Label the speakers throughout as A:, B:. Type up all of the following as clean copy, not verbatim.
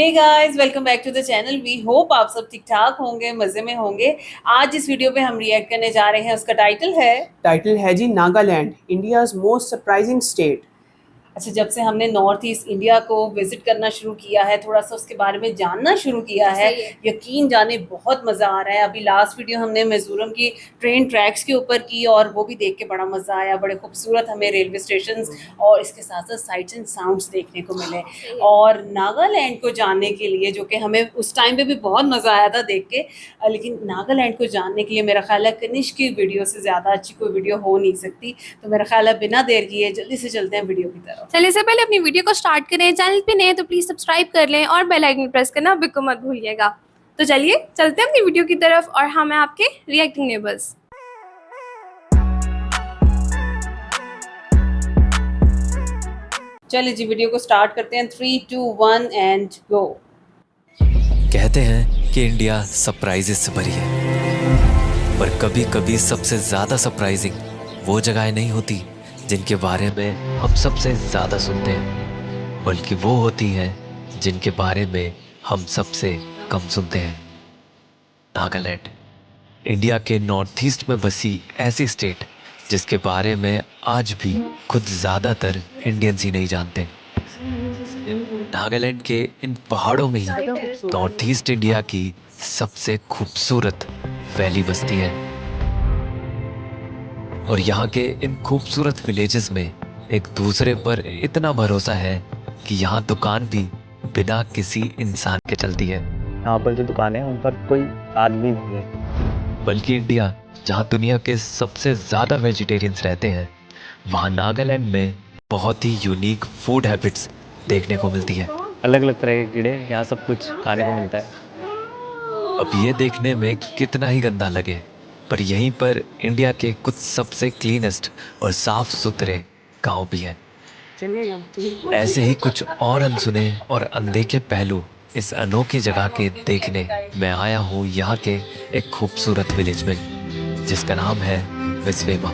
A: Hey guys, welcome back to the channel. We hope आप सब ठीक ठाक होंगे, मज़े में होंगे। आज इस वीडियो पे हम रिएक्ट करने जा रहे हैं, उसका टाइटल है जी Nagaland, India's most surprising state. अच्छा, जब से हमने नॉर्थ ईस्ट इंडिया को विजिट करना शुरू किया है, थोड़ा सा उसके बारे में जानना शुरू किया है, यकीन जाने बहुत मज़ा आ रहा है। अभी लास्ट वीडियो हमने मिज़ोरम की ट्रेन ट्रैक्स के ऊपर की और वो भी देख के बड़ा मज़ा आया। बड़े खूबसूरत हमें रेलवे स्टेशन और इसके साथ साथ साइट्स एंड साउंड्स देखने को मिले। और नागालैंड को जानने के लिए, जो कि हमें उस टाइम पे भी बहुत मज़ा आया था देख के, लेकिन नागालैंड को जानने के लिए मेरा ख्याल है कनिष्क की वीडियो से ज़्यादा अच्छी कोई वीडियो हो नहीं सकती। तो मेरा ख्याल है बिना देर किए जल्दी से चलते हैं वीडियो की तरफ।
B: चलिए से पहले अपनी वीडियो को स्टार्ट करें। चैनल पे नए हैं तो प्लीज सब्सक्राइब कर लें और बेल आइकन प्रेस करना बिल्कुल मत भूलिएगा। तो चलिए चलते हैं अपनी वीडियो की तरफ और हम हैं आपके रिएक्टिंग नेबर्स।
A: चलिए जी, वीडियो को स्टार्ट करते हैं। 3, 2, 1 एंड गो।
C: कहते हैं कि इंडिया सरप्राइजेस से भरी है, पर कभी कभी सबसे ज्यादा सरप्राइजिंग वो जगहें नहीं होती जिनके बारे में हम सबसे ज्यादा सुनते हैं, बल्कि वो होती हैं जिनके बारे में हम सबसे कम सुनते हैं। नागालैंड, इंडिया के नॉर्थ ईस्ट में बसी ऐसी स्टेट जिसके बारे में आज भी खुद ज्यादातर इंडियंस ही नहीं जानते। नागालैंड के इन पहाड़ों में ही नॉर्थ ईस्ट इंडिया की सबसे खूबसूरत वैली बसती है, और यहाँ के इन खूबसूरत विलेजेस में एक दूसरे पर इतना भरोसा है कि यहाँ दुकान भी बिना किसी इंसान के चलती है।
D: यहाँ पर जो दुकान है उन पर कोई आदमी नहीं है।
C: बल्कि इंडिया जहाँ दुनिया के सबसे ज़्यादा वेजिटेरियंस रहते हैं, वहाँ नागालैंड में बहुत ही यूनिक फूड हैबिट्स देखने को मिलती है।
D: अलग अलग तरह के कीड़े, यहाँ सब कुछ खाने को मिलता है।
C: अब ये देखने में कितना ही गंदा लगे, पर यहीं पर इंडिया के कुछ सबसे क्लीनेस्ट और साफ सुथरे गांव भी हैं। ऐसे ही कुछ और अनसुने और अनदेखे पहलू इस अनोखी जगह के देखने मैं आया हूँ यहाँ के एक खूबसूरत विलेज में, जिसका नाम है विस्वेमा।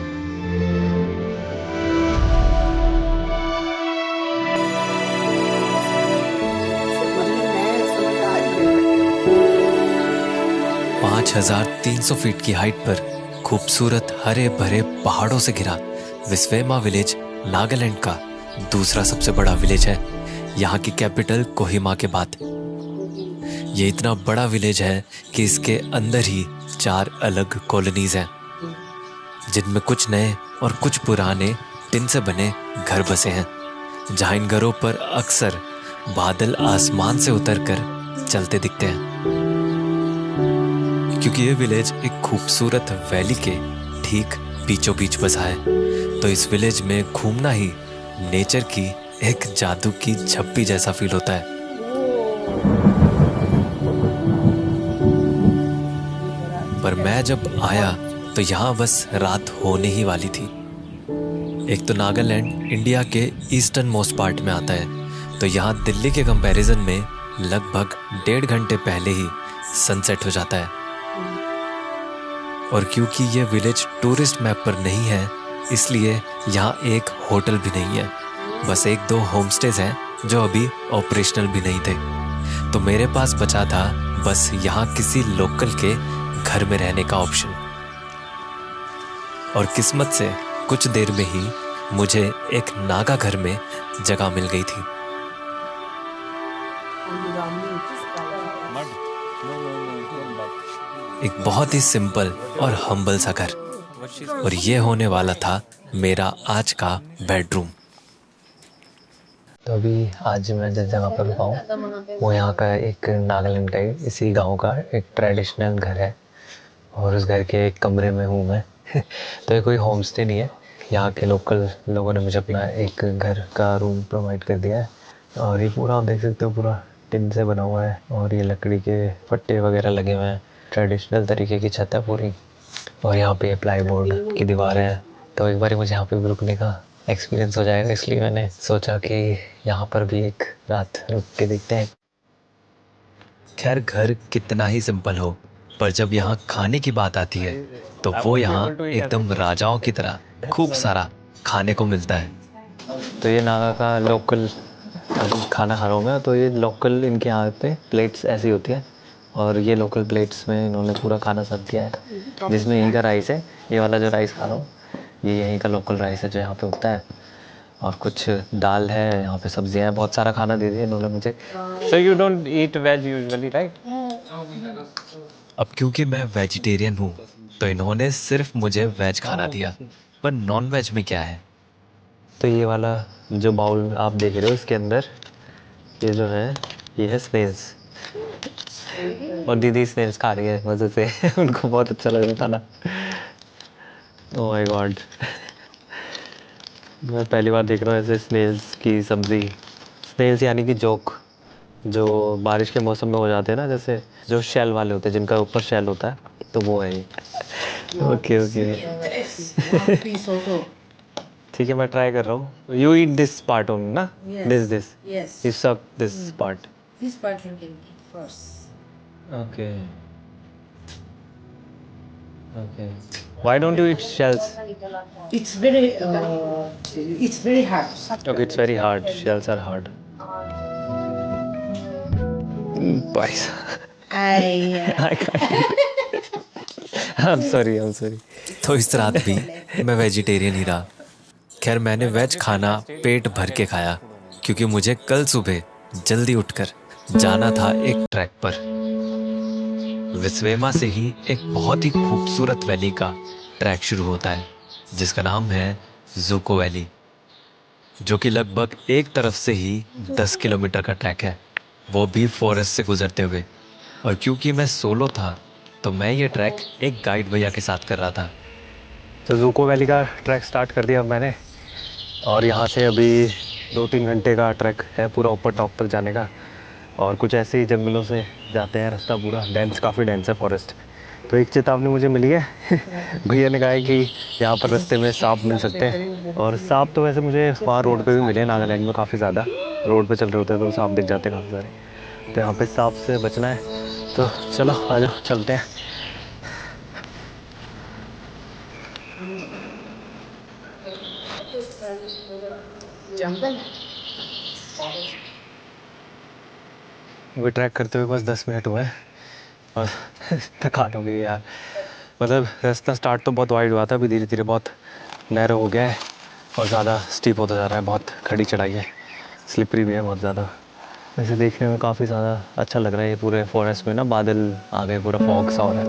C: पाँच 5300 फीट की हाइट पर खूबसूरत हरे भरे पहाड़ों से घिरा विस्वेमा विलेज नागालैंड का दूसरा सबसे बड़ा विलेज है, यहाँ की कैपिटल कोहिमा के बाद। ये इतना बड़ा विलेज है कि इसके अंदर ही 4 अलग कॉलोनीज हैं, जिनमें कुछ नए और कुछ पुराने टिन से बने घर बसे हैं, जहाँ इन घरों पर अक्सर बादल आसमान से उतरकर चलते दिखते हैं। क्योंकि ये विलेज एक खूबसूरत वैली के ठीक बीचों बीच बसा है, तो इस विलेज में घूमना ही नेचर की एक जादू की झप्पी जैसा फील होता है। पर मैं जब आया तो यहाँ बस रात होने ही वाली थी। एक तो नागालैंड इंडिया के ईस्टर्न मोस्ट पार्ट में आता है, तो यहाँ दिल्ली के कंपैरिजन में लगभग 1.5 घंटे पहले ही सनसेट हो जाता है। और क्योंकि ये विलेज टूरिस्ट मैप पर नहीं है, इसलिए यहाँ एक होटल भी नहीं है, बस 1-2 होम स्टेज हैं जो अभी ऑपरेशनल भी नहीं थे। तो मेरे पास बचा था बस यहाँ किसी लोकल के घर में रहने का ऑप्शन। और किस्मत से कुछ देर में ही मुझे एक नागा घर में जगह मिल गई थी। एक बहुत ही सिंपल और हम्बल सा घर, और ये होने वाला था मेरा आज का बेडरूम।
D: तो अभी आज मैं जिस जगह पर रुका हूँ वो यहाँ का एक नागालैंड का ही इसी गांव का एक ट्रेडिशनल घर है, और उस घर के एक कमरे में हूँ मैं। तो ये कोई होम स्टे नहीं है, यहाँ के लोकल लोगों ने मुझे अपना एक घर का रूम प्रोवाइड कर दिया है। और ये पूरा आप देख सकते हो, पूरा टिन से बना हुआ है, और ये लकड़ी के फट्टे वगैरह लगे हुए हैं। ट्रेडिशनल तरीके की छत है पूरी, और यहाँ पे प्लाई बोर्ड की दीवार है। तो एक बार मुझे यहाँ पे भी रुकने का एक्सपीरियंस हो जाएगा, इसलिए मैंने सोचा कि यहाँ पर भी एक रात रुक के देखते हैं।
C: खैर, घर कितना ही सिंपल हो, पर जब यहाँ खाने की बात आती है तो वो यहाँ एकदम राजाओं की तरह खूब सारा खाने को मिलता है।
D: तो ये नागा का लोकल अभी खाना खा रहा हूँ मैं, तो ये लोकल इनके यहाँ पे प्लेट्स ऐसी होती है, और ये लोकल प्लेट्स में इन्होंने पूरा खाना सब दिया है, जिसमें यहीं का राइस है। ये वाला जो राइस खा रहा हूँ ये यहीं का लोकल राइस है जो यहाँ पे उगता है, और कुछ दाल है, यहाँ पे सब्जियाँ हैं, बहुत सारा खाना दे दिया इन्होंने मुझे। So you don't eat veg usually, right?
C: अब क्योंकि मैं वेजिटेरियन हूँ तो इन्होंने सिर्फ मुझे वेज खाना दिया, पर नॉन वेज में क्या है?
D: तो ये वाला जो बाउल आप देख रहे हो इसके अंदर ये जो है ये है स्नेल्स, और दीदी स्नेल्स खा रही है मज़े से उनको बहुत अच्छा लग रहा था ना। ओह माय गॉड, मैं पहली बार देख रहा हूँ ऐसे स्नेल्स की सब्ज़ी। स्नेल्स यानी कि जोक, जो बारिश के मौसम में हो जाते हैं ना, जैसे जो शेल वाले होते हैं जिनका ऊपर शेल होता है, तो वो है ये। ओके ओके ठीक है, मैं ट्राई कर रहा हूँ। You eat this part only ना? This
E: Yes.
D: You suck this part.
E: This part you can eat first.
D: Okay okay, why don't you eat shells?
E: It's very hard.
D: Okay, it's very hard, shells are hard. बाइस I am sorry.
C: तो इस रात भी मैं vegetarian ही रहा। खैर मैंने veg खाना पेट भर के खाया, क्योंकि मुझे कल सुबह जल्दी उठकर जाना था एक ट्रैक पर। विस्वेमा से ही एक बहुत ही खूबसूरत वैली का ट्रैक शुरू होता है, जिसका नाम है ज़ुको वैली, जो कि लगभग एक तरफ से ही 10 किलोमीटर का ट्रैक है, वो भी फॉरेस्ट से गुजरते हुए। और क्योंकि मैं सोलो था तो मैं ये ट्रैक एक गाइड भैया के साथ कर रहा था।
D: तो ज़ुको वैली का ट्रैक स्टार्ट कर दिया मैंने, और यहाँ से अभी 2-3 घंटे का ट्रैक है पूरा ऊपर टॉप पर जाने का। और कुछ ऐसे ही जंगलों से जाते हैं रास्ता, पूरा डेंस, काफ़ी डेंस है फॉरेस्ट। तो एक चेतावनी मुझे मिली है भैया ने कहा है कि यहाँ पर रास्ते में सांप मिल सकते हैं, और सांप तो वैसे मुझे वहाँ रोड पे भी मिले हैं, नागालैंड में काफ़ी ज़्यादा रोड पे चल रहे होते हैं तो सांप दिख जाते हैं काफ़ी सारे। तो यहाँ पे सांप से बचना है, तो चलो आ जाओ चलते हैं। वो ट्रैक करते हुए बस 10 मिनट हुए हैं और थकान हो गई यार। मतलब रास्ता स्टार्ट तो बहुत वाइड हुआ था, अभी धीरे धीरे बहुत नैरो हो गया है और ज़्यादा स्टीप होता जा रहा है, बहुत खड़ी चढ़ाई है, स्लिपरी भी है बहुत ज़्यादा। वैसे देखने में काफ़ी ज़्यादा अच्छा लग रहा है, ये पूरे फॉरेस्ट में ना बादल आ गए, पूरा फॉग सा हो रहा है।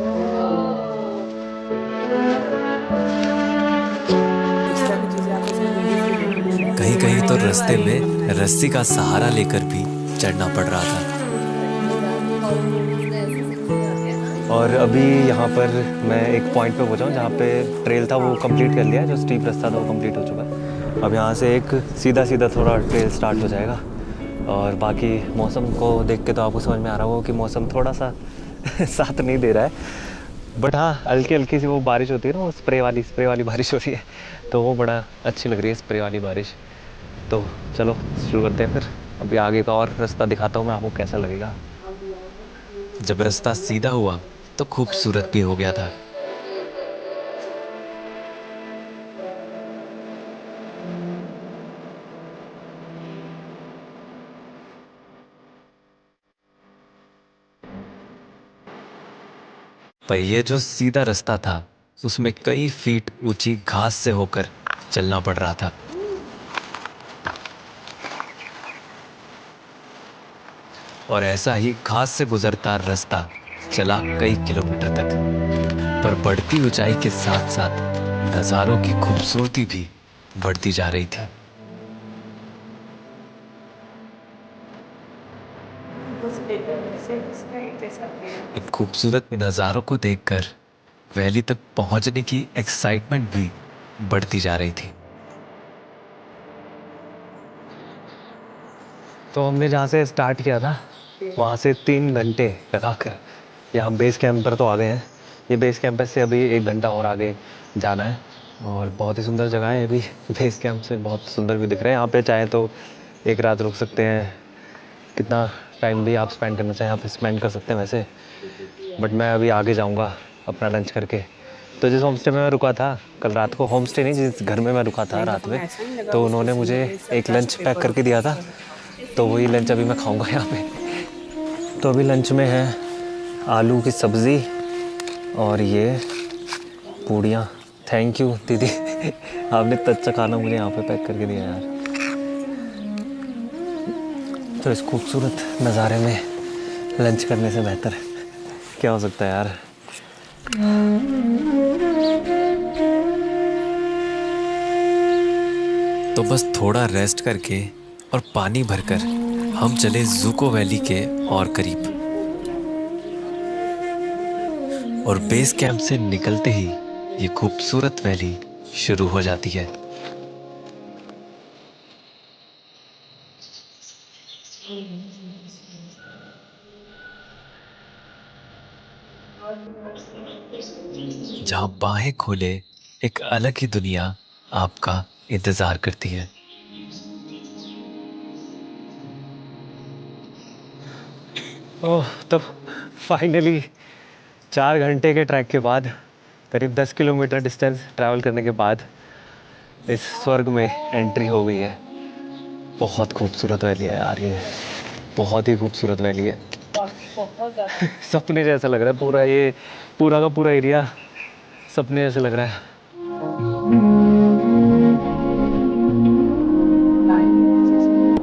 C: कहीं कहीं तो रास्ते में रस्सी का सहारा लेकर भी चढ़ना पड़ रहा था।
D: और अभी यहाँ पर मैं एक पॉइंट पे पहुँचा हूँ जहाँ पे ट्रेल था वो कंप्लीट कर लिया है, जो स्टीप रास्ता था वो कंप्लीट हो चुका है। अब यहाँ से एक सीधा सीधा थोड़ा ट्रेल स्टार्ट हो जाएगा, और बाकी मौसम को देख के तो आपको समझ में आ रहा होगा कि मौसम थोड़ा सा साथ नहीं दे रहा है, बट हाँ हल्की हल्की सी वो बारिश होती है ना, वो स्प्रे वाली बारिश हो रही है, तो वो बड़ा अच्छी लग रही है स्प्रे वाली बारिश। तो चलो शुरू करते हैं फिर, अभी आगे का और रास्ता दिखाता हूँ मैं आपको कैसा लगेगा।
C: जब रास्ता सीधा हुआ तो खूबसूरत भी हो गया था। पर ये जो सीधा रास्ता था उसमें कई फीट ऊंची घास से होकर चलना पड़ रहा था, और ऐसा ही घास से गुजरता रास्ता चला कई किलोमीटर तक। पर बढ़ती ऊंचाई के साथ साथ नज़ारों की खूबसूरती भी बढ़ती जा रही थी। इन खूबसूरत नज़ारों को देखकर वैली तक पहुंचने की एक्साइटमेंट भी बढ़ती जा रही थी।
D: तो हमने जहाँ से स्टार्ट किया था वहाँ से 3 घंटे लगाकर यहाँ बेस कैंप पर तो आ गए हैं। ये बेस कैंप से अभी 1 घंटा और आगे जाना है, और बहुत ही सुंदर जगह है ये भी, बेस कैंप से बहुत सुंदर भी दिख रहा है। यहाँ पे चाहे तो एक रात रुक सकते हैं, कितना टाइम भी आप स्पेंड करना चाहें यहाँ पे स्पेंड कर सकते हैं वैसे, बट मैं अभी आगे जाऊँगा अपना लंच करके। तो जिस होम स्टे में मैं रुका था कल रात को, होम स्टे नहीं जिस घर में मैं रुका था रात में, तो उन्होंने मुझे एक लंच पैक करके दिया था, तो वही लंच अभी मैं खाऊंगा यहाँ पे। तो अभी लंच में है आलू की सब्ज़ी और ये पूड़ियाँ। थैंक यू दीदी, आपने इतना अच्छा खाना मुझे यहाँ पे पैक करके दिया यार। तो इस खूबसूरत नज़ारे में लंच करने से बेहतर क्या हो सकता है यार।
C: तो बस थोड़ा रेस्ट करके और पानी भरकर हम चले ज़ूको वैली के और करीब। और बेस कैंप से निकलते ही ये खूबसूरत वैली शुरू हो जाती है। जहां बाहें खोले एक अलग ही दुनिया आपका इंतजार करती है।
D: ओह, तब फाइनली 4 घंटे के ट्रैक के बाद, करीब 10 किलोमीटर डिस्टेंस ट्रैवल करने के बाद इस स्वर्ग में एंट्री हो गई है। बहुत खूबसूरत वैली है यार ये, बहुत ही खूबसूरत वैली है। सपने जैसा लग रहा है पूरा, ये पूरा का पूरा एरिया सपने जैसे लग रहा है।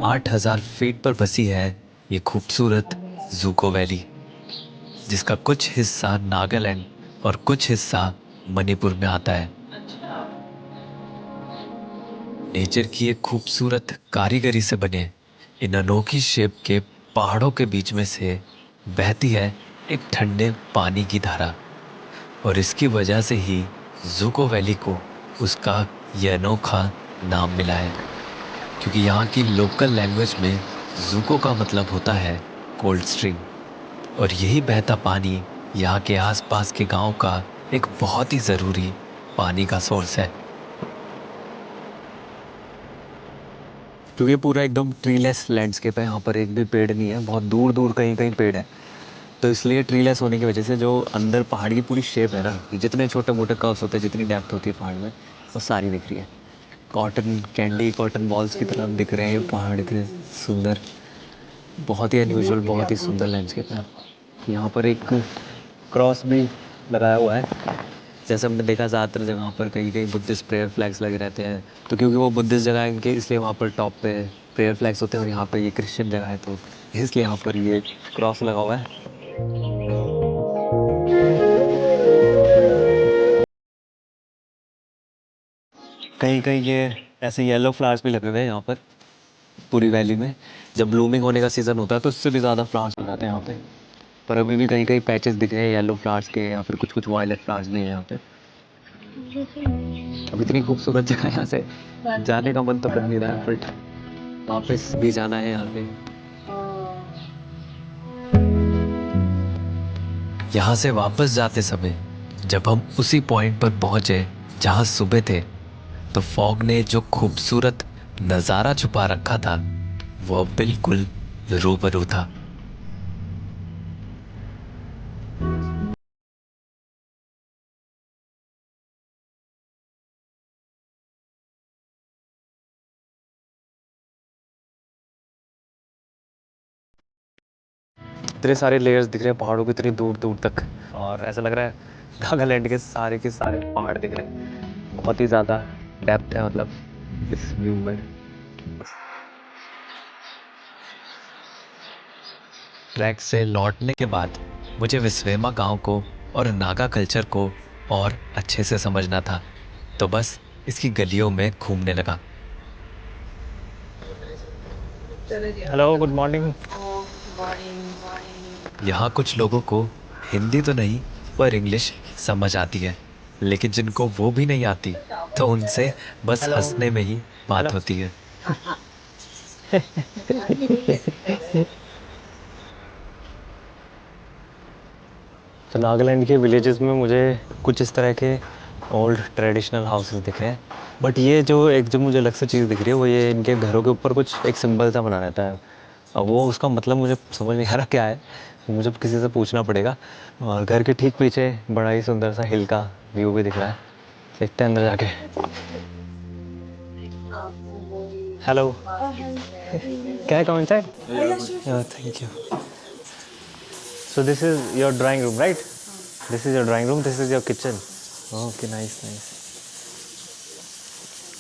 C: 8,000 फीट पर बसी है ये खूबसूरत ज़ूको वैली, जिसका कुछ हिस्सा नागालैंड और कुछ हिस्सा मणिपुर में आता है। नेचर की एक खूबसूरत कारीगरी से बने इन अनोखी शेप के पहाड़ों के बीच में से बहती है एक ठंडे पानी की धारा। और इसकी वजह से ही ज़ूको वैली को उसका यह अनोखा नाम मिला है, क्योंकि यहाँ की लोकल लैंग्वेज में ज़ूको का मतलब होता है कोल्ड स्ट्रीम। और यही बहता पानी यहाँ के आसपास के गांव का एक बहुत ही ज़रूरी पानी का सोर्स है।
D: क्योंकि पूरा एकदम ट्रीलेस लैंडस्केप है, यहाँ पर एक भी पेड़ नहीं है, बहुत दूर दूर कहीं कहीं पेड़ है। तो इसलिए ट्रीलेस होने की वजह से जो अंदर पहाड़ की पूरी शेप है ना, जितने छोटे मोटे कर्व्स होते हैं, जितनी डेप्थ होती है पहाड़ में, वो सारी दिख रही है। कॉटन कैंडी, कॉटन बॉल्स की तरह दिख रहे हैं ये पहाड़, इतने सुंदर, बहुत ही अनयूजुअल, बहुत ही सुंदर लैंडस्केप है। यहाँ पर एक क्रॉस भी लगाया हुआ है। जैसे हमने देखा ज़्यादातर जगह पर कहीं कहीं बुद्धिस्ट प्रेयर फ्लैग्स लगे रहते हैं, तो क्योंकि वो बुद्धिस्ट जगह है इनके, इसलिए वहाँ पर टॉप पे प्रेयर फ्लैग्स होते हैं। और यहाँ पर ये क्रिश्चियन जगह है, तो इसलिए यहाँ पर ये क्रॉस लगा हुआ है। कहीं कहीं ये ऐसे येलो फ्लावर्स भी लगे हुए हैं यहाँ पर पूरी वैली में। जब ब्लूमिंग होने का सीज़न होता है तो इससे भी ज़्यादा फ्लावर्स हो जाते हैं यहाँ पे। पर अभी भी कहीं कहीं पैचेस दिख रहे हैं येलो फ्लावर्स के, या फिर कुछ कुछ वायलेट फ्लावर्स भी हैं यहाँ पे। अब इतनी खूबसूरत जगह है, यहाँ से जाने का मन तो कर नहीं रहा है, बट वापस भी जाना है यहाँ पे।
C: यहाँ से वापस जाते समय जब हम उसी पॉइंट पर पहुंचे जहाँ सुबह थे, तो फॉग ने जो खूबसूरत नज़ारा छुपा रखा था वो अब बिल्कुल रूबरू था।
D: इतने सारे लेयर्स दिख रहे हैं पहाड़ों के, इतनी दूर दूर तक, और ऐसा लग रहा है नागालैंड के सारे पहाड़ दिख रहे हैं। बहुत ही ज़्यादा डेप्थ है मतलब इस व्यू में।
C: ट्रैक से लौटने के बाद मुझे विस्वेमा गांव को और नागा कल्चर को और अच्छे से समझना था, तो बस इसकी गलियों में घूमने लगा।
D: Hello, good morning.
C: यहाँ कुछ लोगों को हिंदी तो नहीं पर इंग्लिश समझ आती है, लेकिन जिनको वो भी नहीं आती तो उनसे बस हंसने में ही बात होती है।
D: तो नागालैंड के विलेजेस में मुझे कुछ इस तरह के ओल्ड ट्रेडिशनल हाउसेस दिख रहे हैं, बट ये जो मुझे अलग से चीज़ दिख रही है वो ये इनके घरों के ऊपर कुछ एक सिंबल सा बना रहता है। अब वो उसका मतलब मुझे समझ नहीं आ रहा क्या है, मुझे किसी से पूछना पड़ेगा। और घर के ठीक पीछे बड़ा ही सुंदर सा हिल का व्यू भी दिख रहा है, देखते हैं अंदर जाके। Hello. Can I come inside? Yeah, thank you. So this is your drawing room, right? This is your drawing room. This is your kitchen. Okay, nice, nice.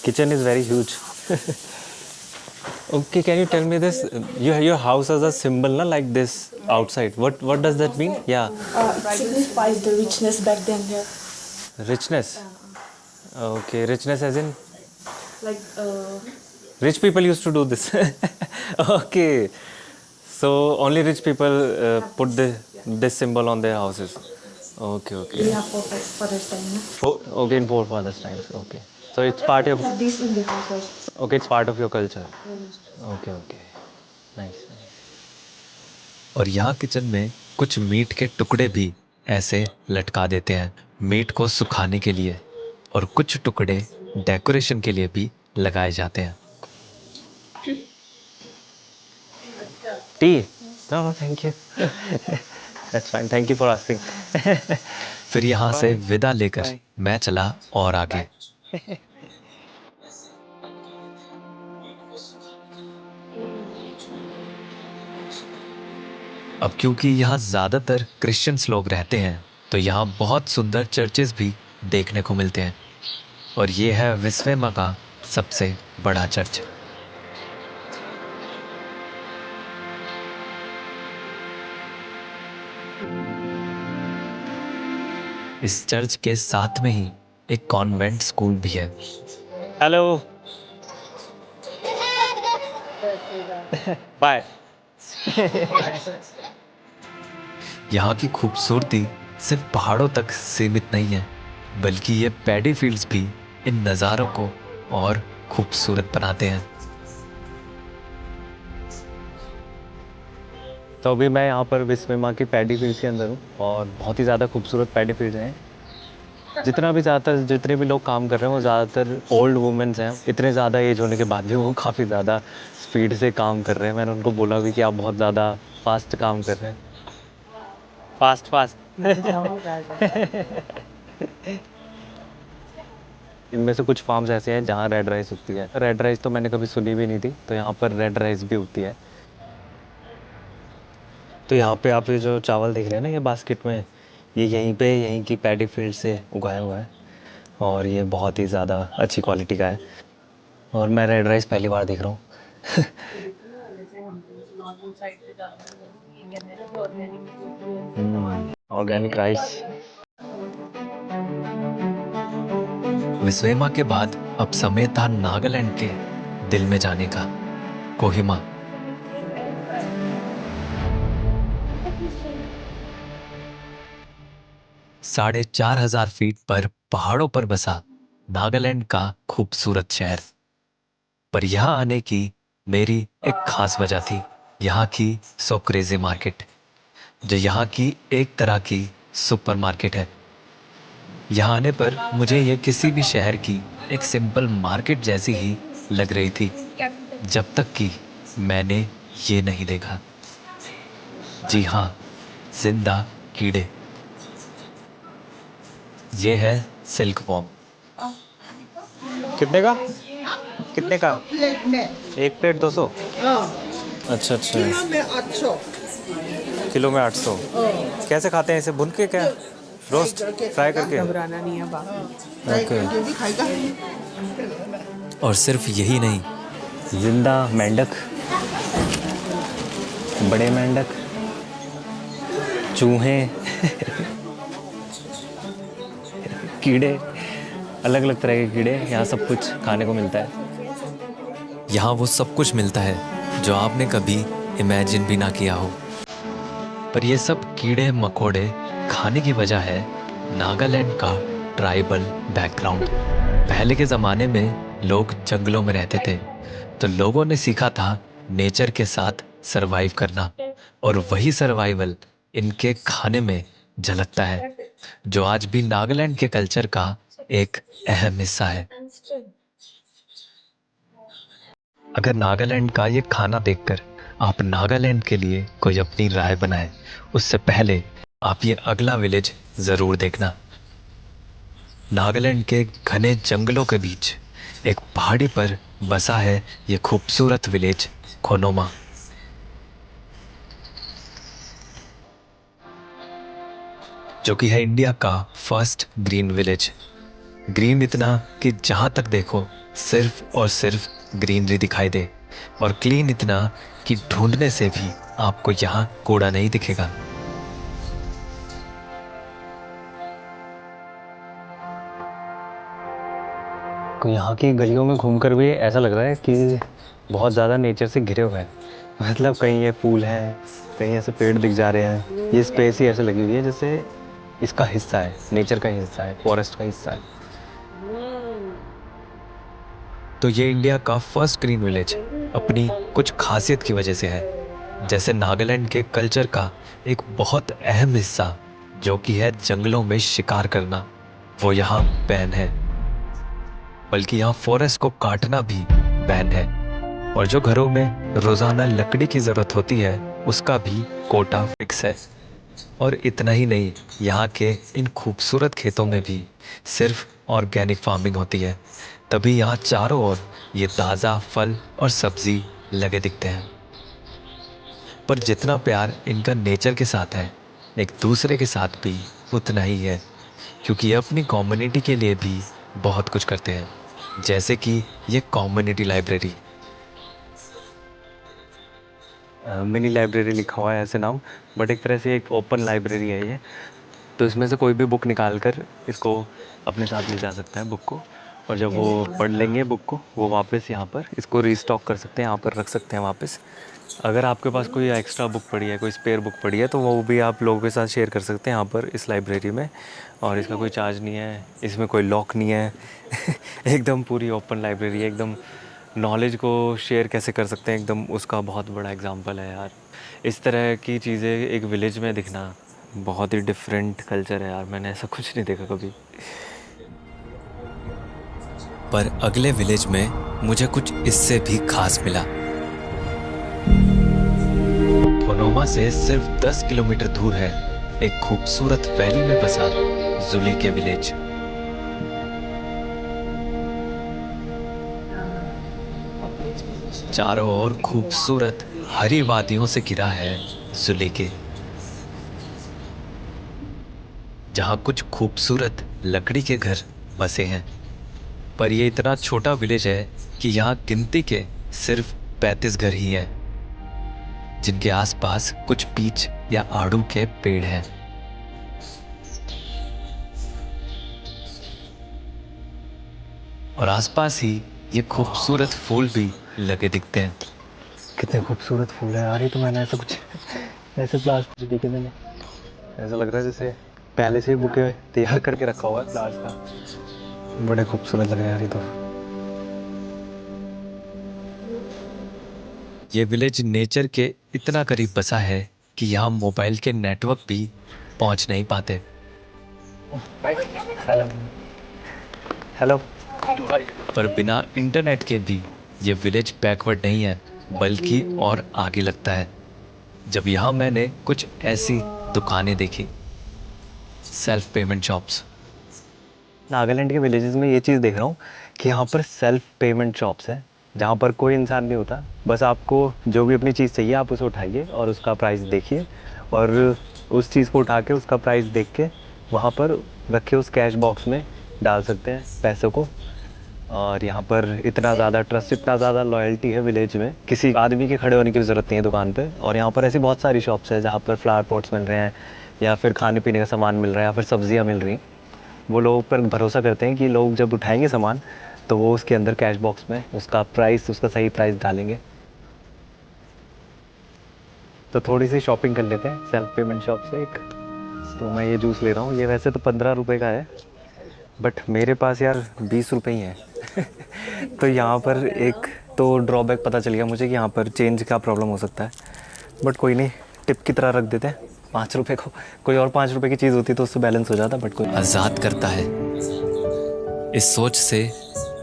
D: Kitchen is very huge. Okay, can you tell me this? Your house has a symbol, na, like this outside. What does that mean? Yeah.
E: It signifies the richness back then here.
D: Richness. Okay, richness as in
E: Like,
D: rich people used to do this. Okay. So only rich people put this symbol on their houses. Okay, okay.
E: we have father's time.
D: Okay, in forefathers times. Okay. So it's part of.
E: Have this in the house.
D: Okay, it's part of your culture. Okay, okay. Nice.
C: और यहाँ kitchen में कुछ meet के टुकड़े भी ऐसे लटका देते हैं मीट को सुखाने के लिए, और कुछ टुकड़े डेकोरेशन के लिए भी लगाए जाते हैं।
D: Tea? No, thank you. That's fine. Thank you for asking.
C: फिर यहाँ से विदा लेकर मैं चला और आगे। अब क्योंकि यहाँ ज़्यादातर क्रिश्चियंस लोग रहते हैं तो यहाँ बहुत सुंदर चर्चेस भी देखने को मिलते हैं, और ये है विस्वेमा का सबसे बड़ा चर्च। इस चर्च के साथ में ही एक कॉन्वेंट स्कूल भी है।
D: Hello. Bye.
C: यहाँ की खूबसूरती सिर्फ पहाड़ों तक सीमित नहीं है, बल्कि ये पैडी फील्ड्स भी इन नज़ारों को और खूबसूरत बनाते हैं।
D: तो अभी मैं यहाँ पर विस्वेमा की पैडी फील्ड के अंदर हूँ, और बहुत ही ज़्यादा खूबसूरत पैडी फील्ड हैं। जितने भी लोग काम कर रहे हैं वो ज़्यादातर ओल्ड वुमेन्स हैं। इतने ज़्यादा एज होने के बाद भी वो काफ़ी ज़्यादा स्पीड से काम कर रहे हैं। मैंने उनको बोला भी कि आप बहुत ज़्यादा फास्ट काम कर रहे हैं। फास्ट इनमें से कुछ फार्म्स ऐसे हैं जहाँ रेड राइस उगती है। रेड राइस तो मैंने कभी सुनी भी नहीं थी, तो यहाँ पर रेड राइस भी उगती है। तो यहाँ पे आप ये जो चावल देख रहे हैं ना ये बास्केट में, ये यहीं की पैडी फील्ड से उगाया हुआ है, और ये बहुत ही ज़्यादा अच्छी क्वालिटी का है। और मैं रेड राइस पहली बार देख रहा हूँ। Organic rice.
C: विस्वेमा के बाद अब समय था नागालैंड के दिल में जाने का, कोहिमा। साढ़े 4,000 फीट पर पहाड़ों पर बसा नागालैंड का खूबसूरत शहर। पर यहाँ आने की मेरी एक खास वजह थी, यहाँ की सो क्रेजी मार्केट, जो यहाँ की एक तरह की सुपरमार्केट है। यहाँ आने पर मुझे ये किसी भी शहर की एक सिंपल मार्केट जैसी ही लग रही थी, जब तक कि मैंने ये नहीं देखा। जी हाँ, जिंदा कीड़े। ये है सिल्क वॉर्म।
D: कितने का? एक प्लेट 200। अच्छा। किलो में 800। कैसे खाते हैं इसे? भुन के, क्या रोस्ट, फ्राई करके?
A: घबराना नहीं है बाप।
D: ओके।
C: और सिर्फ यही नहीं,
D: जिंदा मेंढक, बड़े मेंढक, चूहे, कीड़े, अलग अलग तरह के कीड़े, यहाँ सब कुछ खाने को मिलता है।
C: यहाँ वो सब कुछ मिलता है जो आपने कभी इमेजिन भी ना किया हो। पर ये सब कीड़े मकोड़े खाने की वजह है नागालैंड का ट्राइबल बैकग्राउंड। पहले के ज़माने में लोग जंगलों में रहते थे, तो लोगों ने सीखा था नेचर के साथ सरवाइव करना, और वही सर्वाइवल इनके खाने में झलकता है, जो आज भी नागालैंड के कल्चर का एक अहम हिस्सा है। अगर नागालैंड का ये खाना देखकर आप नागालैंड के लिए कोई अपनी राय बनाएं, उससे पहले आप ये अगला विलेज ज़रूर देखना। नागालैंड के घने जंगलों के बीच एक पहाड़ी पर बसा है ये खूबसूरत विलेज कोनोमा। जो कि है इंडिया का फर्स्ट ग्रीन विलेज। ग्रीन इतना कि जहां तक देखो सिर्फ और सिर्फ ग्रीनरी दिखाई दे, और क्लीन इतना कि ढूंढने से भी आपको यहाँ कूड़ा नहीं दिखेगा।
D: को यहाँ की गलियों में घूमकर भी ऐसा लग रहा है कि बहुत ज़्यादा नेचर से घिरे हुए हैं। मतलब कहीं ये फूल हैं, कहीं ऐसे पेड़ दिख जा रहे हैं। ये स्पेस ही ऐसे लगी हुई है जैसे इसका हिस्सा है, नेचर का हिस्सा है, फॉरेस्ट का हिस्सा है।
C: तो ये इंडिया का फर्स्ट ग्रीन विलेज अपनी कुछ खासियत की वजह से है। जैसे नागालैंड के कल्चर का एक बहुत अहम हिस्सा जो कि है जंगलों में शिकार करना, वो यहाँ बैन है। बल्कि यहाँ फॉरेस्ट को काटना भी बैन है। और जो घरों में रोजाना लकड़ी की जरूरत होती है उसका भी कोटा फिक्स है। और इतना ही नहीं, यहाँ के इन खूबसूरत खेतों में भी सिर्फ ऑर्गेनिक फार्मिंग होती है, तभी यहाँ चारों ओर ये ताज़ा फल और सब्जी लगे दिखते हैं। पर जितना प्यार इनका नेचर के साथ है, एक दूसरे के साथ भी उतना ही है, क्योंकि ये अपनी कम्युनिटी के लिए भी बहुत कुछ करते हैं। जैसे कि ये कम्युनिटी लाइब्रेरी।
D: मिनी लाइब्रेरी लिखा हुआ है ऐसे नाम, बट एक तरह से एक ओपन लाइब्रेरी है ये। तो इसमें से कोई भी बुक निकाल कर इसको अपने साथ ले जा सकता है बुक को, और जब वो पढ़ लेंगे बुक को वो वापस यहाँ पर इसको रीस्टॉक कर सकते हैं, यहाँ पर रख सकते हैं वापस। अगर आपके पास कोई एक्स्ट्रा बुक पड़ी है, कोई स्पेयर बुक पड़ी है, तो वो भी आप लोगों के साथ शेयर कर सकते हैं यहाँ पर इस लाइब्रेरी में। और इसका कोई चार्ज नहीं है, इसमें कोई लॉक नहीं है। एकदम पूरी ओपन लाइब्रेरी है, एकदम नॉलेज को शेयर कैसे कर सकते हैं, एकदम उसका बहुत बड़ा एग्जांपल है यार। इस तरह की चीज़ें एक विलेज में दिखना बहुत ही डिफरेंट कल्चर है यार, मैंने ऐसा कुछ नहीं देखा कभी।
C: पर अगले विलेज में मुझे कुछ इससे भी खास मिला। कोनोमा से सिर्फ 10 किलोमीटर दूर है एक खूबसूरत वैली में बसा जुली के विलेज। चारों ओर खूबसूरत हरी वादियों से घिरा है जुली के, जहां कुछ खूबसूरत लकड़ी के घर बसे हैं। पर ये इतना छोटा विलेज है कि यहाँ गिनती के सिर्फ 35 घर ही हैं, जिनके आसपास कुछ पीच या आड़ू के पेड़ हैं। और आसपास ही ये खूबसूरत फूल भी लगे दिखते हैं।
D: कितने खूबसूरत फूल है यार, ये तो मैंने ऐसा कुछ ऐसे प्लास्टिक देखे मैंने, ऐसा लग रहा है जैसे पहले से ही बुके तैयार करके रखा हुआ है फ्लावर्स का। बड़े खूबसूरत लग रहे हैं यार ये तो।
C: ये विलेज नेचर के इतना करीब बसा है कि यहाँ मोबाइल के नेटवर्क भी पहुँच नहीं पाते।
D: Hello hello.
C: पर बिना इंटरनेट के भी ये विलेज बैकवर्ड नहीं है, बल्कि और आगे लगता है। जब यहाँ मैंने कुछ ऐसी दुकानें देखी, सेल्फ पेमेंट शॉप्स।
D: नागालैंड के विलेजेस में ये चीज़ देख रहा हूँ कि यहाँ पर सेल्फ पेमेंट शॉप्स हैं, जहाँ पर कोई इंसान नहीं होता, बस आपको जो भी अपनी चीज़ चाहिए आप उसे उठाइए और उसका प्राइस देखिए, और उस चीज़ को उठा के उसका प्राइस देख के वहाँ पर रखे उस कैश बॉक्स में डाल सकते हैं पैसों को। और यहाँ पर इतना ज़्यादा ट्रस्ट, इतना ज़्यादा लॉयल्टी है विलेज में, किसी आदमी के खड़े होने की ज़रूरत नहीं है दुकान पे। और यहाँ पर ऐसी बहुत सारी शॉप्स हैं जहाँ पर फ्लावर पॉट्स मिल रहे हैं, या फिर खाने पीने का सामान मिल रहा है, या फिर सब्जियाँ मिल रही हैं। वो लोगों पर भरोसा करते हैं कि लोग जब उठाएंगे सामान तो वो उसके अंदर कैश बॉक्स में उसका प्राइस, उसका सही प्राइस डालेंगे। तो थोड़ी सी शॉपिंग कर लेते हैं सेल्फ पेमेंट शॉप से एक। तो मैं ये जूस ले रहा हूँ, ये वैसे तो 15 रुपये का है, बट मेरे पास यार 20 रुपये ही हैं। तो यहाँ पर एक तो ड्रॉबैक पता चल गया मुझे कि यहाँ पर चेंज का प्रॉब्लम हो सकता है, बट कोई नहीं, टिप की तरह रख देते हैं 5 रुपये को। कोई और 5 रुपये की चीज़ होती तो उससे बैलेंस हो जाता, बट कोई।
C: आज़ाद करता है इस सोच से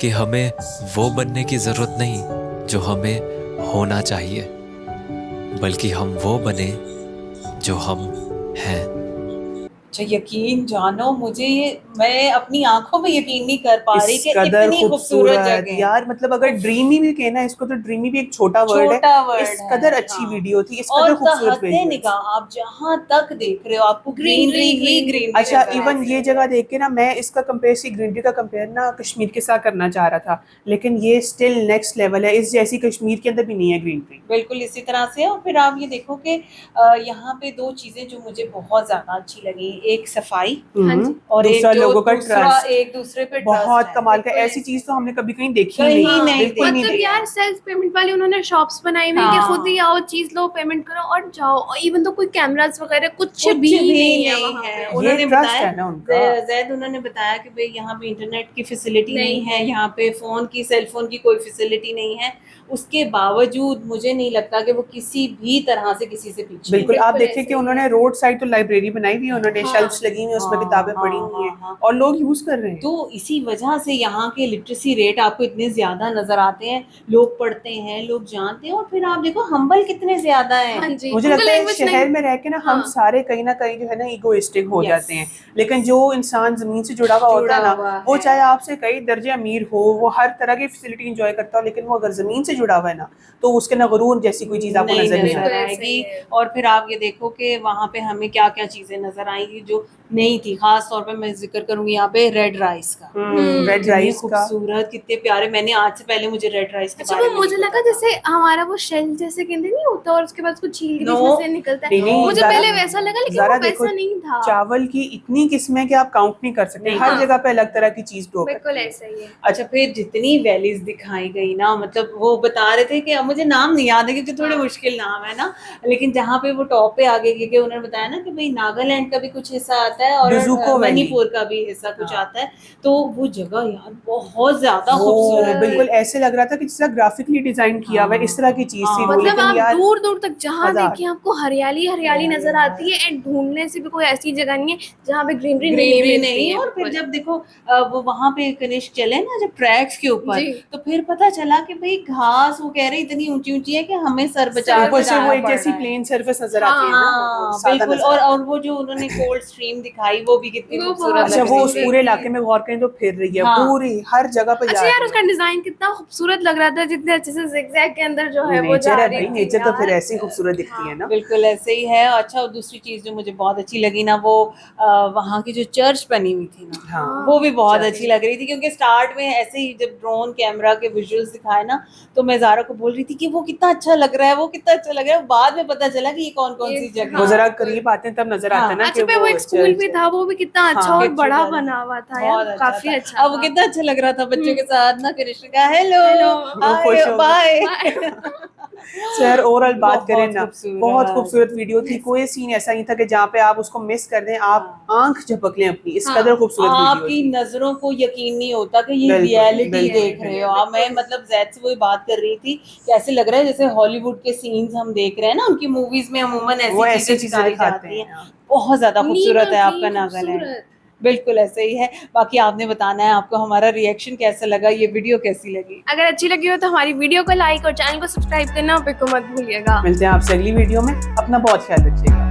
C: कि हमें वो बनने की ज़रूरत नहीं जो हमें होना चाहिए, बल्कि हम वो बने जो हम हैं।
A: अच्छा, यकीन जानो मुझे मैं अपनी आंखों में यकीन नहीं कर पा रही
F: इस
A: कि
F: कदर
A: इतनी खूबसूरत
F: खूबसूरत
A: जगह है।
F: यार, मतलब अगर ड्रीमी भी कहना इसको तो ड्रीमी भी एक छोटा वर्ड
A: छोटा
F: है।
A: वर्ड
F: इस
A: है,
F: कदर अच्छी
A: हाँ।
F: वीडियो थी, इस
A: और
F: कदर खूबसूरत
A: तहते
F: विजुअल्स।
A: निगाह आप जहाँ तक देख रहे हो आपको ग्रीनरी ही ग्रीनरी
F: अच्छा,
A: नजर आ
F: इवन
A: रही
F: ये
A: है।
F: जगह देख के ना मैं इसका कंपेयर, सी ग्रीनरी का कंपेयर ना कश्मीर के साथ करना चाह रहा था, लेकिन ये स्टिल नेक्स्ट लेवल है। इस जैसी कश्मीर के अंदर भी नहीं है ग्रीनरी।
A: बिल्कुल इसी तरह से। और फिर आप ये देखो कि यहाँ पे दो चीजें जो मुझे बहुत ज्यादा अच्छी लगी, एक सफाई और एक
F: दूसरा
A: जो
F: लोगों का
A: दूसरा
F: ट्रस्ट,
A: एक दूसरे पे
F: बहुत
A: ट्रस्ट
F: कमाल का।
B: बिल्कुल
F: ऐसी
B: ऐसे।
F: चीज तो हमने कभी कहीं देखी
A: कहीं
F: नहीं,
A: नहीं
F: बिल्कुल नहीं
B: मतलब
F: देखी।
B: यार सेल्फ पेमेंट वाली उन्होंने शॉप्स बनाई हुई हैं कि
A: हाँ।
B: खुद ही आओ, चीज लो, पेमेंट करो और जाओ। और इवन तो कोई कैमरास वगैरह कुछ
A: कुछ
B: भी
A: भी
B: नहीं है
A: नहीं
B: वहाँ
A: है।
B: पे।
A: उन्होंने
F: ट्रस्ट
A: बताया
F: है ना उनका।
A: जैद उन्होंने बताया कि भाई यहाँ पे इंटरनेट की फैसिलिटी नहीं
B: नहीं
A: है,
B: है।
A: यहाँ पे फोन की, सेल फोन की कोई फैसिलिटी नहीं है। उसके बावजूद मुझे नहीं लगता कि वो किसी भी तरह से किसी से पीछे
F: बिल्कुल,
A: हैं।
F: आप
B: बिल्कुल
F: देखिए
B: ऐसे
F: कि
B: ही
F: उन्होंने रोड साइड तो लाइब्रेरी बनाई हुई है, उन्होंने
B: हाँ।
F: शेल्फ्स लगी हुई हैं, उसमें
A: हाँ,
F: किताबें पड़ी
A: हाँ,
F: हुई हैं
A: हाँ, हाँ।
F: और लोग यूज कर रहे हैं।
A: तो इसी वजह से यहाँ के लिटरेसी रेट आपको इतने ज्यादा नजर आते हैं। लोग पढ़ते हैं, लोग जानते हैं, और फिर आप देखो हम्बल कितने ज्यादा
B: हाँ
A: हैं।
B: जी,
F: मुझे
B: उनको
F: लगता है
B: लैंग्वेज
F: शहर
B: नहीं।
F: में रह के ना
B: हाँ।
F: हम सारे कहीं ना कहीं जो है ना इगोइस्टिक हो
A: Yes.
F: जाते हैं, लेकिन जो इंसान जमीन से जुड़ा हुआ होता है
A: जुड़ा हुआ
F: ना, वो
A: है।
F: चाहे आपसे कई दर्जे अमीर हो, वो हर तरह की फैसिलिटी एंजॉय करता हो, लेकिन वो अगर जमीन से जुड़ा हुआ है ना, तो उसके ना गुरूर जैसी कोई चीज आपको
A: नहीं
F: नजर नहीं
A: नजर
F: आती।
B: बिल्कुल
A: आएगी।
B: सही है।
A: और फिर आप ये देखो कि वहाँ पे हमें क्या क्या चीजें नजर आएंगी जो नहीं थी। खास तौर पे मैं जिक्र करूंगी यहाँ पे रेड राइस का।
F: रेड
A: कितने
F: राइस का
A: खूबसूरत, कितने प्यारे। मैंने आज से पहले मुझे रेड राइस के
B: अच्छा,
A: बारे
B: वो
A: में
B: मुझे
A: नहीं
B: लगा
A: पता था।
B: जैसे हमारा वो शेल जैसे कहते नहीं होता और उसके बाद उसको छील के
A: No.
B: जिसमें से निकलता है,
F: नहीं,
B: मुझे
F: ज़रा-
B: पहले वैसा लगा, लेकिन
F: ज़रा
B: वो
F: देखो,
B: वैसा नहीं था।
F: चावल की इतनी किस्में कि आप काउंट नहीं कर सकते,
A: नहीं।
F: हर
B: हाँ।
F: जगह पे अलग तरह की चीज ग्रो
B: बिल्कुल
F: करती है।
B: ऐसा ही है।
A: अच्छा, फिर जितनी वैलीज दिखाई गई ना, मतलब वो बता रहे थे कि अब मुझे नाम नहीं याद है क्योंकि थोड़े
B: हाँ।
A: मुश्किल नाम है ना, लेकिन जहाँ पे वो टॉप पे आगे क्योंकि उन्होंने बताया ना कि भाई नागालैंड का भी कुछ हिस्सा आता है और
F: डुजुको वैली।
A: मणिपुर का भी हिस्सा कुछ
F: हाँ।
A: आता है। तो वो जगह यार बहुत ज्यादा
F: वो
A: खूबसूरत
F: बिल्कुल
A: थी।
F: ऐसे लग रहा था कि जिस तरह ग्राफिकली डिजाइन किया हुआ है, इस तरह की चीज थी वो।
B: मतलब
F: लेकिन
B: आप
F: यार
B: दूर दूर तक जहाँ
F: मजा आ
B: देखिए आपको हरियाली हरियाली नजर आती है, एंड ढूंढने से भी कोई ऐसी जगह नहीं है जहाँ पे ग्रीनरी
A: ग्रीनरी
B: मिलती
A: नहीं।
B: है।
A: और फिर
B: बिल्कुल।
A: जब देखो वो वहां पे कनिष्क चले ना जब ट्रैक्स के ऊपर,
B: जी।
A: तो फिर पता चला कि भाई घास वो कह रहे इतनी ऊंची ऊंची है कि हमें सर बचा
B: सर
A: के
F: ऊपर से वो
A: जाना
F: एक
A: पड़
F: जैसी
A: रहा है।
F: प्लेन सरफेस नजर आती है ना, वो
A: हाँ
F: सादा
A: बिल्कुल।
F: नजर
A: और
F: आता है।
A: और वो जो उन्होंने कोल्ड स्ट्रीम दिखाई वो भी कितनी
B: वो
A: खूबसूरत
B: बहुत
F: अच्छा,
A: लग
F: वो
A: रही
F: उस
A: थी।
F: पूरे इलाके में गौर करें तो फिर रही है,
A: हाँ।
F: पूरी हर जगह पे जा
B: अच्छा यार,
F: रही
B: उसका
F: है।
B: डिजाइन कितना खूबसूरत लग रहा था, जितने अच्छे से जिगजैग के अंदर जो है वो जा
F: नेचर है
B: रही
F: भाई,
B: थी
F: नेचर तो फिर
B: यार।
F: ऐसी खूबसूरत दिखती है ना।
A: बिल्कुल ऐसे ही है। अच्छा, और दूसरी चीज जो मुझे बहुत अच्छी लगी ना, वो वहाँ की जो चर्च बनी हुई थी ना,
F: हाँ।
A: वो भी बहुत
F: चर्च।
A: अच्छी लग रही थी। क्योंकि स्टार्ट में ऐसे ही जब ड्रोन कैमरा के विजुअल्स दिखाए ना, तो मैं ज़ारा को बोल रही थी कि वो कितना अच्छा लग रहा है, वो कितना अच्छा लग रहा है। बाद में पता चला कि ये कौन कौन सी जगह
F: वो
B: हाँ,
F: जरा
B: बिल्कुल।
F: करीब आते हैं तब नजर आता है ना
B: अच्छा,
F: कि
B: पे वो एक स्कूल
F: चर्च
B: भी
F: है।
B: था, वो भी कितना अच्छा
F: हाँ,
B: और
A: कितनी
B: बड़ा
A: प्यारी।
B: बना हुआ था
A: बहुत
B: यार, काफी
A: था।
B: अच्छा
A: अब वो
B: था।
A: कितना अच्छा लग रहा था बच्चों के साथ ना, कृष्ण का हेलो
F: वो खुश हो गए।
A: बाय।
F: सर ओवरऑल बात करें ना,
A: खूबसूरत।
F: बहुत खूबसूरत वीडियो थी। कोई सीन ऐसा नहीं था कि जहाँ पे आप उसको मिस कर दें, आप आंख झपक लें अपनी, इस
B: हाँ।
F: कदर खूबसूरत वीडियो
A: आपकी
F: थी।
A: नजरों को यकीन नहीं होता कि ये
F: बिल्कुल,
A: रियलिटी
F: बिल्कुल,
A: देख रहे हो आप। मैं मतलब जैद से वही बात कर रही थी कि ऐसे लग रहा है जैसे हॉलीवुड के सीन्स हम देख रहे हैं ना, उनकी मूवीज में अमूमन
F: वो
A: ऐसी
F: ऐसी
A: चीजें
F: चीजें
A: दिखाई
F: दिखाते
A: जाती
F: हैं।
A: हैं। बहुत ज्यादा खूबसूरत है आपका
B: नीमा
A: नागालैंड।
B: खूबसूरत।
A: बिल्कुल ऐसे ही है। बाकी आपने बताना है आपको हमारा रिएक्शन कैसा लगा, ये वीडियो कैसी लगी।
B: अगर अच्छी लगी हो तो हमारी वीडियो को लाइक और चैनल को सब्सक्राइब करना बिल्कुल मत भूलिएगा।
F: मिलते हैं आपसे अगली वीडियो में, अपना बहुत ख्याल रखिएगा।